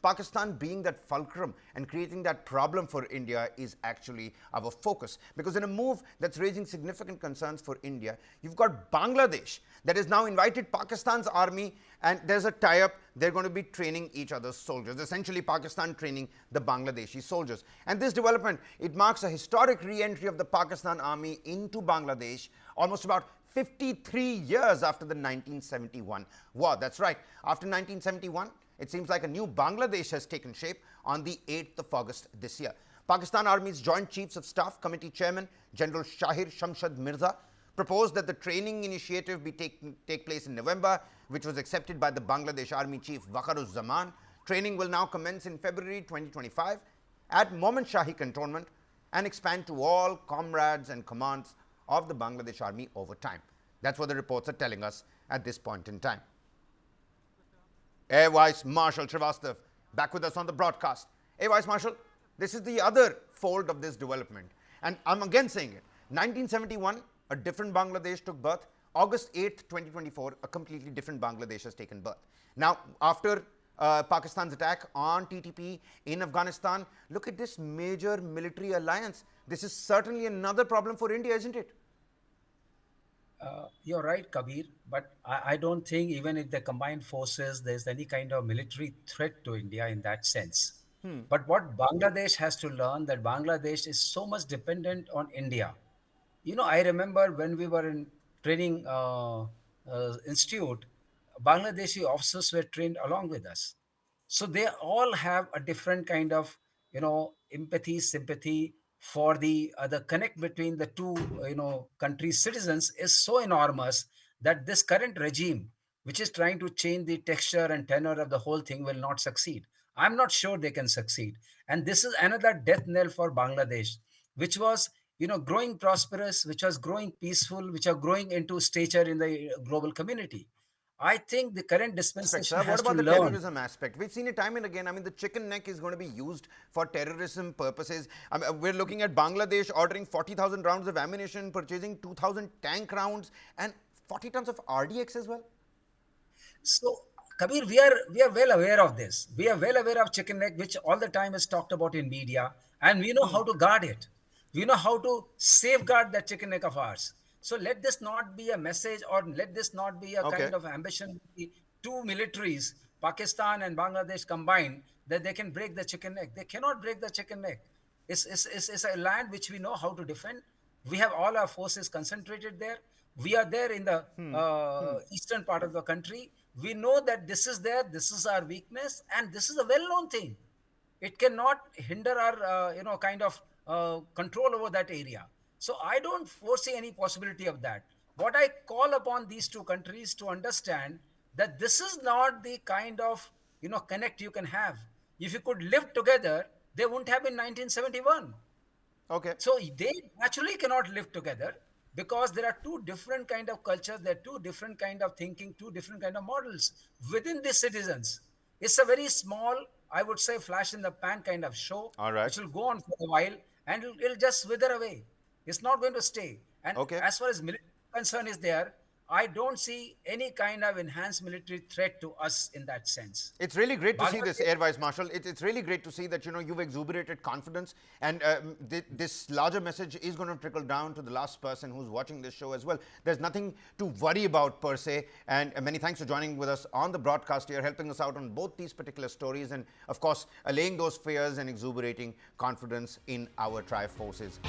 Pakistan being that fulcrum and creating that problem for India is actually our focus. Because in a move that's raising significant concerns for India, you've got Bangladesh that has now invited Pakistan's army, and there's a tie-up. They're going to be training each other's soldiers, essentially Pakistan training the Bangladeshi soldiers. And this development, it marks a historic re-entry of the Pakistan army into Bangladesh almost about 53 years after the 1971 war. That's right. After 1971, it seems like a new Bangladesh has taken shape on the 8th of August this year. Pakistan Army's Joint Chiefs of Staff Committee Chairman General Shahir Shamshad Mirza proposed that the training initiative take place in November, which was accepted by the Bangladesh Army Chief Wakharuzzaman. Training will now commence in February 2025 at Momin Shahi Cantonment and expand to all comrades and commands of the Bangladesh Army over time. That's what the reports are telling us at this point in time. Air Vice Marshal Srivastav back with us on the broadcast. Air Vice Marshal, this is the other fold of this development. And I'm again saying it. 1971, a different Bangladesh took birth. August 8th, 2024, a completely different Bangladesh has taken birth. Now, after Pakistan's attack on TTP in Afghanistan, look at this major military alliance. This is certainly another problem for India, isn't it? You're right, Kabir, but I don't think even if they combine forces, there's any kind of military threat to India in that sense. But what Bangladesh has to learn that Bangladesh is so much dependent on India. You know, I remember when we were in training institute, Bangladeshi officers were trained along with us. So they all have a different kind of, empathy, sympathy for the connect between the two, countries' citizens is so enormous that this current regime, which is trying to change the texture and tenor of the whole thing, will not succeed. I'm not sure they can succeed. And this is another death knell for Bangladesh, which was, growing prosperous, which was growing peaceful, which are growing into stature in the global community. I think the current Aspect, dispensation sir. What has to about the learn. terrorism aspect? We've seen it time and again. I mean, the chicken neck is going to be used for terrorism purposes. I mean, we're looking at Bangladesh ordering 40,000 rounds of ammunition, purchasing 2,000 tank rounds, and 40 tons of RDX as well. So, Kabir, we are well aware of this. We are well aware of chicken neck, which all the time is talked about in media, and we know how to guard it. We know how to safeguard that chicken neck of ours. So let this not be a message, or let this not be a Okay. kind of ambition. Two militaries, Pakistan and Bangladesh combined, that they can break the chicken neck. They cannot break the chicken neck. It's a land which we know how to defend. We have all our forces concentrated there. We are there in the eastern part of the country. We know that this is there, this is our weakness, and this is a well-known thing. It cannot hinder our, kind of control over that area. So I don't foresee any possibility of that. What I call upon these two countries to understand that this is not the kind of, connect you can have. If you could live together, they wouldn't have been 1971. Okay. So they naturally cannot live together because there are two different kind of cultures, there are two different kind of thinking, two different kind of models within the citizens. It's a very small, I would say, flash in the pan kind of show, All right. which will go on for a while and it'll just wither away. It's not going to stay. And Okay. as far as military concern is there, I don't see any kind of enhanced military threat to us in that sense. It's really great to see this, Bangladesh, Air Vice Marshal. It's really great to see that, you've exuberated confidence, and this larger message is going to trickle down to the last person who's watching this show as well. There's nothing to worry about per se, and many thanks for joining with us on the broadcast here, helping us out on both these particular stories, and of course, allaying those fears and exuberating confidence in our tri forces.